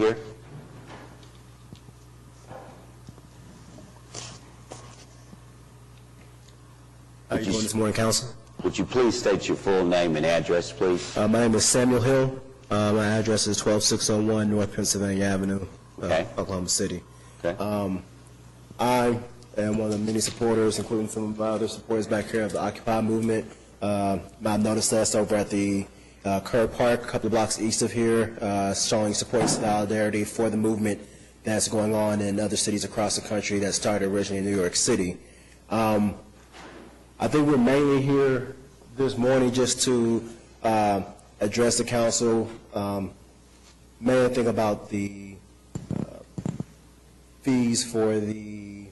Here. How are you doing this morning, Council? Would you please state your full name and address, please? My name is Samuel Hill. My address is 12601 North Pennsylvania Avenue, Oklahoma City. Okay. I am one of the many supporters, including some of my other supporters back here of the Occupy movement. I noticed us over at the Kerr Park, a couple of blocks east of here, showing support and solidarity for the movement that's going on in other cities across the country that started originally in New York City. I think we're mainly here this morning just to address the council, mainly think about the fees for the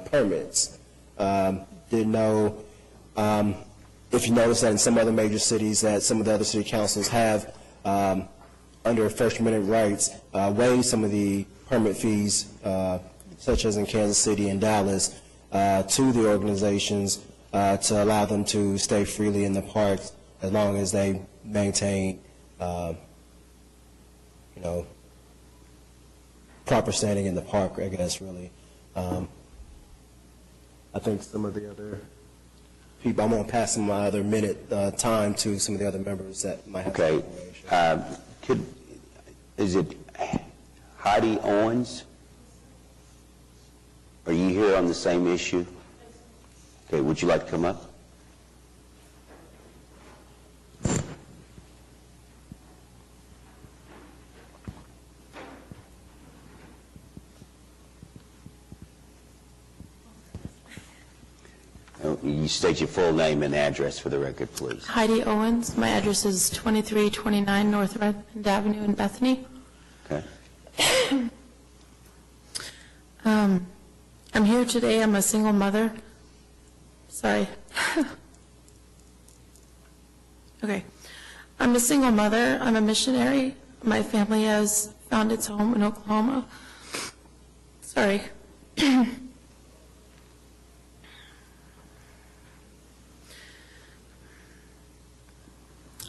permits. Didn't know if you notice that in some other major cities that some of the other city councils have, under First Amendment rights, waived some of the permit fees, such as in Kansas City and Dallas, to the organizations to allow them to stay freely in the parks as long as they maintain, proper standing in the park, I guess, really. I think some of the other people, I'm going to pass some of my other minute time to some of the other members that might have some information. Is it Heidi Owens? Are you here on the same issue? Okay, would you like to come up? You state your full name and address for the record, please. Heidi Owens. My address is 2329 North Redmond Avenue in Bethany. Okay. I'm here today. I'm a single mother. Sorry. Okay. I'm a single mother. I'm a missionary. My family has found its home in Oklahoma. Sorry.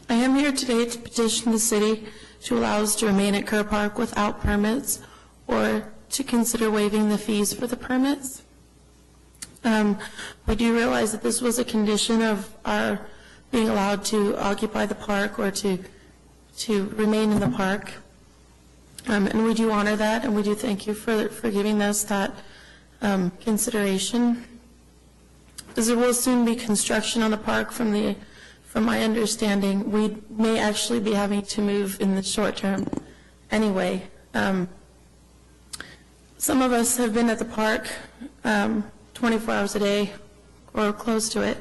I am here today to petition the city to allow us to remain at Kerr Park without permits or to consider waiving the fees for the permits. We do realize that this was a condition of our being allowed to occupy the park or to remain in the park. And we do honor that, and we do thank you for giving us that consideration. As there will soon be construction on the park from my understanding, we may actually be having to move in the short term anyway. Some of us have been at the park 24 hours a day or close to it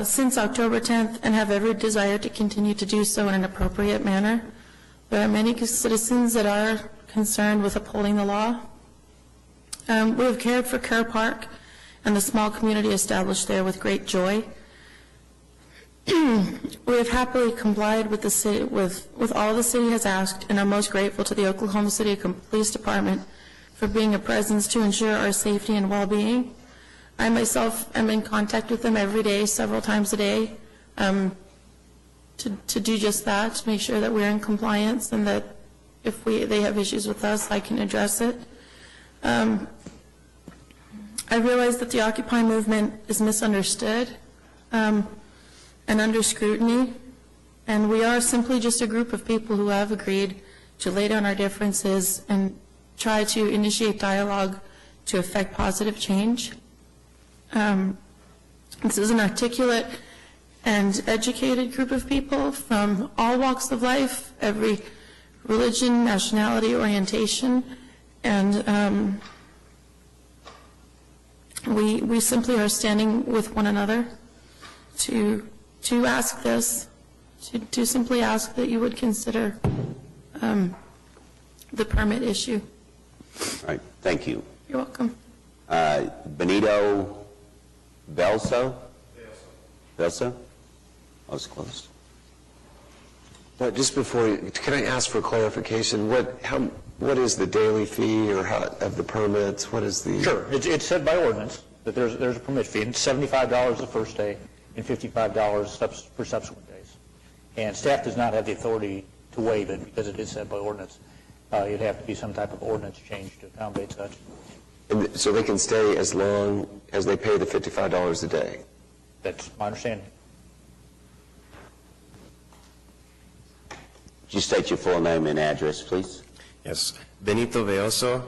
since October 10th and have every desire to continue to do so in an appropriate manner. There are many citizens that are concerned with upholding the law. We have cared for Kerr Park and the small community established there with great joy. We have happily complied with the city, with all the city has asked, and are most grateful to the Oklahoma City Police Department for being a presence to ensure our safety and well-being. I myself am in contact with them every day, several times a day, to do just that, to make sure that we're in compliance and that if they have issues with us, I can address it. I realize that the Occupy movement is misunderstood and under scrutiny, and we are simply just a group of people who have agreed to lay down our differences and try to initiate dialogue to effect positive change. This is an articulate and educated group of people from all walks of life, every religion, nationality, orientation, and we simply are standing with one another to ask this, to simply ask that you would consider the permit issue. All right, thank you. You're welcome. Benito Belso? Belso? I was close. Just before, can I ask for clarification? What is the daily fee or of the permits? What is the? Sure, it's set by ordinance that there's a permit fee. It's $75 the first day and $55 for subsequent days. And staff does not have the authority to waive it because it is set by ordinance. It'd have to be some type of ordinance change to accommodate such. And so they can stay as long as they pay the $55 a day? That's my understanding. Would you state your full name and address, please? Yes, Benito Veoso,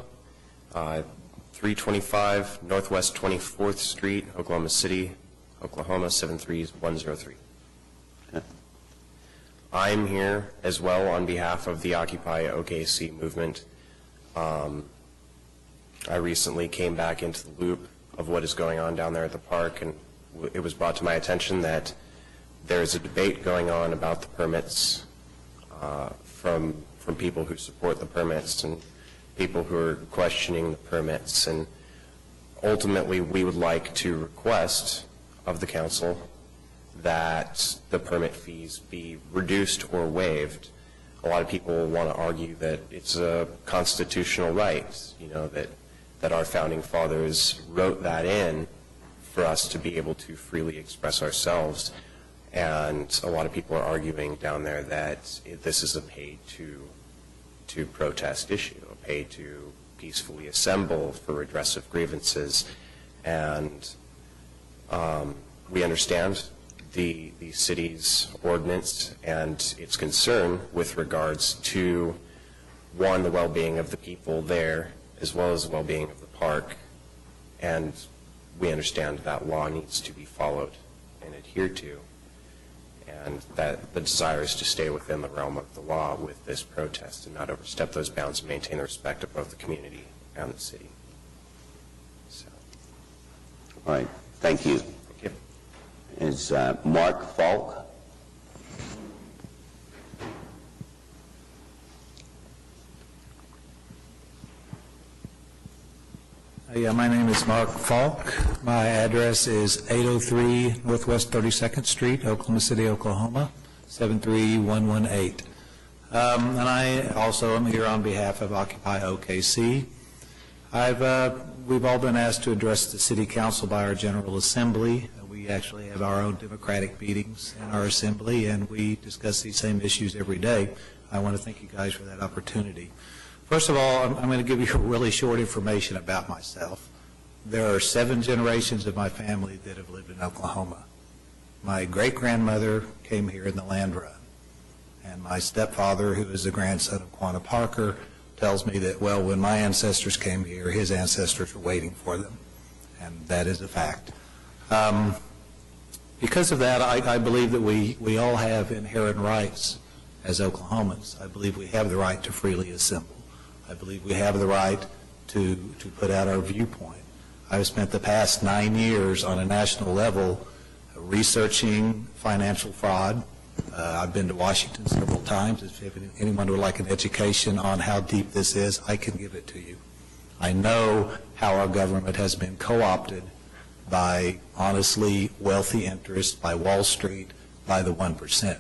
325 Northwest 24th Street, Oklahoma City, Oklahoma 73103. Okay. I'm here as well on behalf of the Occupy OKC movement. I recently came back into the loop of what is going on down there at the park, and it was brought to my attention that there is a debate going on about the permits from people who support the permits and people who are questioning the permits. And ultimately, we would like to request of the council that the permit fees be reduced or waived. A lot of people want to argue that it's a constitutional right, you know, that our founding fathers wrote that in for us to be able to freely express ourselves. And a lot of people are arguing down there that this is a pay-to protest issue, a pay-to peacefully assemble for redress of grievances. And we understand the city's ordinance and its concern with regards to, one, the well-being of the people there, as well as the well-being of the park. And we understand that law needs to be followed and adhered to, and that the desire is to stay within the realm of the law with this protest and not overstep those bounds and maintain the respect of both the community and the city. So. All right, thank you. Thank you. Is Mark Faulk? Yeah, my name is Mark Faulk. My address is 803 Northwest 32nd Street, Oklahoma City, Oklahoma, 73118. And I also am here on behalf of Occupy OKC. We've all been asked to address the City Council by our General Assembly. We actually have our own democratic meetings in our assembly, and we discuss these same issues every day. I want to thank you guys for that opportunity. First of all, I'm going to give you really short information about myself. There are 7 generations of my family that have lived in Oklahoma. My great-grandmother came here in the land run, and my stepfather, who is the grandson of Quanah Parker, tells me that, well, when my ancestors came here, his ancestors were waiting for them, and that is a fact. Because of that, I believe that we all have inherent rights as Oklahomans. I believe we have the right to freely assemble. I believe we have the right to put out our viewpoint. I've spent the past 9 years on a national level researching financial fraud. I've been to Washington several times. If anyone would like an education on how deep this is, I can give it to you. I know how our government has been co-opted by honestly wealthy interests, by Wall Street, by the 1%.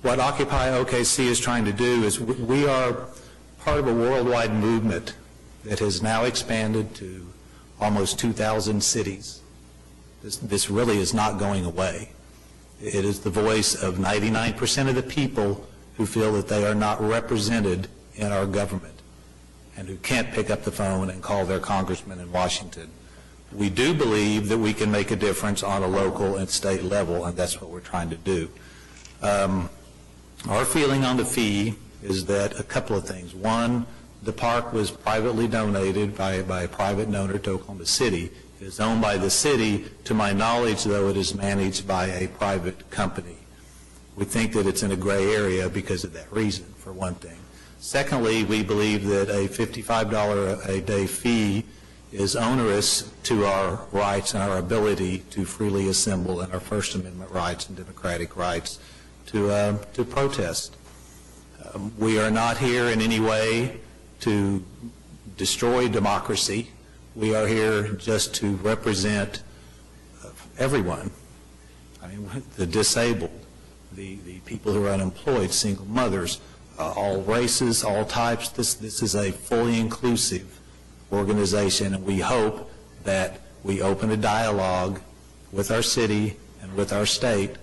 What Occupy OKC is trying to do is we are part of a worldwide movement that has now expanded to almost 2,000 cities. This really is not going away. It is the voice of 99% of the people who feel that they are not represented in our government and who can't pick up the phone and call their congressman in Washington. We do believe that we can make a difference on a local and state level, and that's what we're trying to do. Our feeling on the fee is that a couple of things. One, the park was privately donated by a private donor to Oklahoma City. It is owned by the city. To my knowledge, though, it is managed by a private company. We think that it's in a gray area because of that reason, for one thing. Secondly, we believe that a $55 a day fee is onerous to our rights and our ability to freely assemble and our First Amendment rights and democratic rights to protest. We are not here in any way to destroy democracy. We are here just to represent everyone. I mean, the disabled, the people who are unemployed, single mothers, all races, all types. This is a fully inclusive organization, and we hope that we open a dialogue with our city and with our state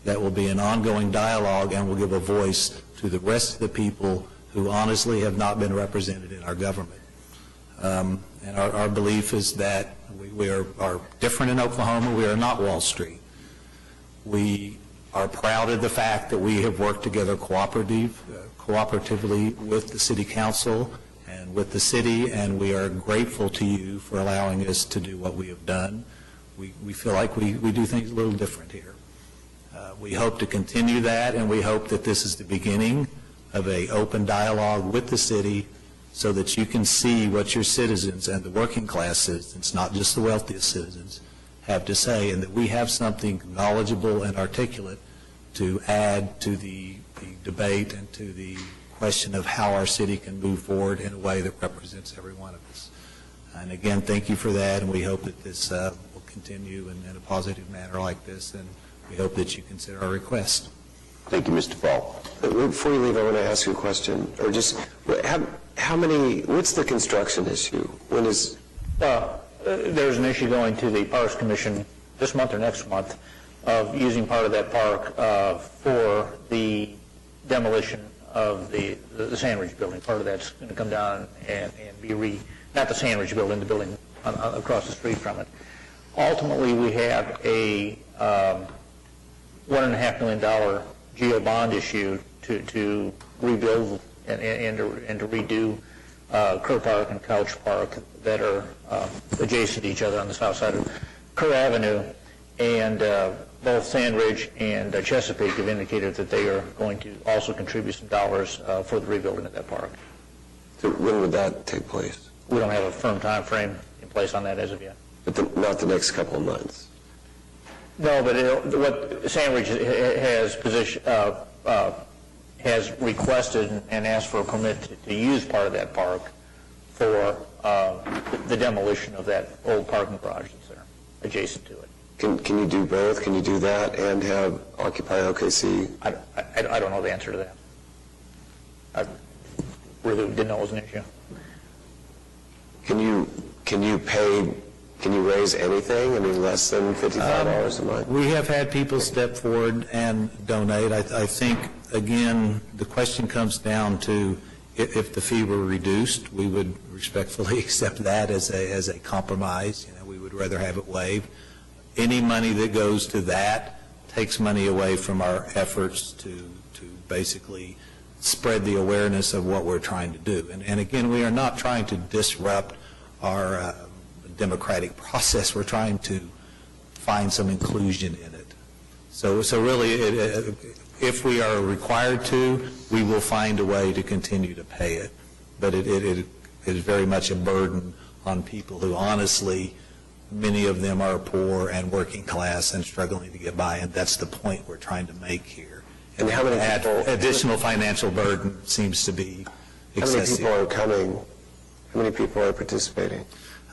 that will be an ongoing dialogue and will give a voice to the rest of the people who honestly have not been represented in our government. And our belief is that we are different in Oklahoma. We are not Wall Street. We are proud of the fact that we have worked together cooperatively with the City Council and with the city, and we are grateful to you for allowing us to do what we have done. We feel like we do things a little different here. We hope to continue that, and we hope that this is the beginning of an open dialogue with the city so that you can see what your citizens and the working class citizens, not just the wealthiest citizens, have to say, and that we have something knowledgeable and articulate to add to the debate and to the question of how our city can move forward in a way that represents every one of us. And again, thank you for that, and we hope that this will continue in a positive manner like this, and we hope that you consider our request. Thank you, Mr. Faulk. Before you leave, I want to ask you a question, or just, how many, what's the construction issue? When is... There's an issue going to the Parks Commission this month or next month of using part of that park for the demolition of the Sandridge building. Part of that's going to come down and be not the Sandridge building, the building across the street from it. Ultimately, we have a $1.5 million GO bond issue to rebuild and to redo Kerr Park and Couch Park that are adjacent to each other on the south side of Kerr Avenue, and both Sandridge and Chesapeake have indicated that they are going to also contribute some dollars for the rebuilding of that park. So when would that take place? We don't have a firm time frame in place on that as of yet. But not the next couple of months? No, but what Sandridge has requested and asked for a permit to use part of that park for the demolition of that old parking garage that's there, adjacent to it. Can you do both? Can you do that and have Occupy OKC? I don't know the answer to that. I really didn't know it was an issue. Can you raise anything? I mean, less than $55 a month? We have had people step forward and donate. I think, again, the question comes down to if the fee were reduced, we would respectfully accept that as a compromise. You know, we would rather have it waived. Any money that goes to that takes money away from our efforts to basically spread the awareness of what we're trying to do. And again, we are not trying to disrupt our democratic process. We're trying to find some inclusion in it. So really, if we are required to, we will find a way to continue to pay it. But it is very much a burden on people who honestly, many of them are poor and working class and struggling to get by, and that's the point we're trying to make here. And how many people... Additional financial burden seems to be excessive. How many people are coming? How many people are participating?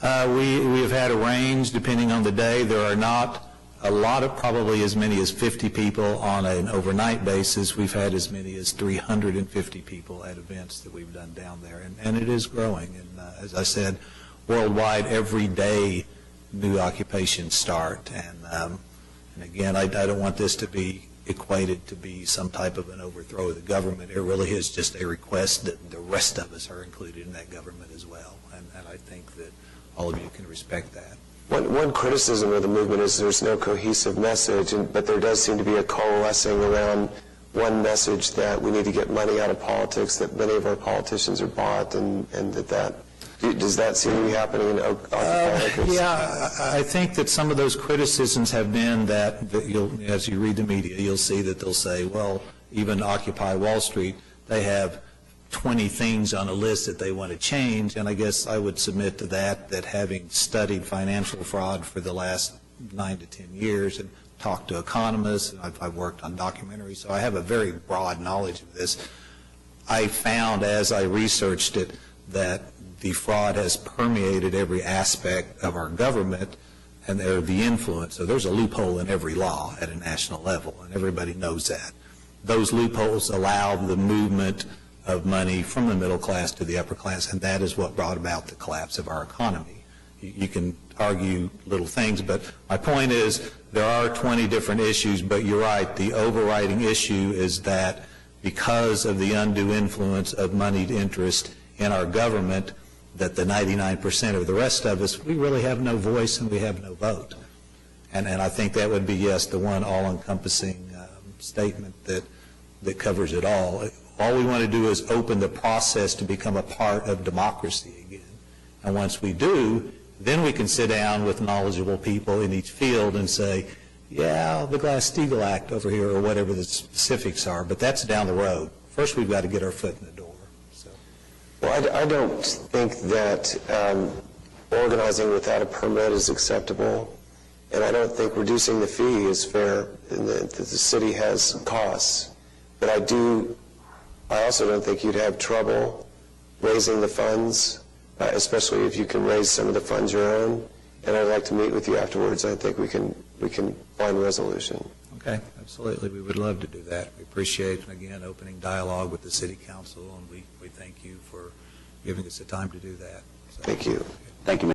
We have had a range depending on the day. There are not a lot of, probably as many as 50 people on an overnight basis. We've had as many as 350 people at events that we've done down there, and it is growing. And as I said, worldwide, every day new occupations start. And again, I don't want this to be equated to be some type of an overthrow of the government. It really is just a request that the rest of us are included in that government as well. And I think that all of you can respect that. One criticism of the movement is there's no cohesive message, but there does seem to be a coalescing around one message that we need to get money out of politics, that many of our politicians are bought, and that does that seem to be happening in Occupy? Yeah, I think that some of those criticisms have been that as you read the media, you'll see that they'll say, well, even Occupy Wall Street, they have 20 things on a list that they want to change, and I guess I would submit to that having studied financial fraud for the last 9 to 10 years and talked to economists, and I've worked on documentaries, so I have a very broad knowledge of this. I found as I researched it that the fraud has permeated every aspect of our government and the influence. So there's a loophole in every law at a national level, and everybody knows that. Those loopholes allow the movement of money from the middle class to the upper class, and that is what brought about the collapse of our economy. You can argue little things, but my point is there are 20 different issues, but you're right, the overriding issue is that because of the undue influence of moneyed interest in our government, that the 99% of the rest of us, we really have no voice and we have no vote. And I think that would be, yes, the one all-encompassing statement that covers it all. All we want to do is open the process to become a part of democracy again. And once we do, then we can sit down with knowledgeable people in each field and say, yeah, the Glass-Steagall Act over here, or whatever the specifics are, but that's down the road. First, we've got to get our foot in the door. So. Well, I don't think that organizing without a permit is acceptable, and I don't think reducing the fee is fair, and that the city has costs. But I also don't think you'd have trouble raising the funds, especially if you can raise some of the funds your own. And I'd like to meet with you afterwards. I think we can find a resolution. Okay, absolutely. We would love to do that. We appreciate, again, opening dialogue with the City Council, and we thank you for giving us the time to do that. So. Thank you. Thank you,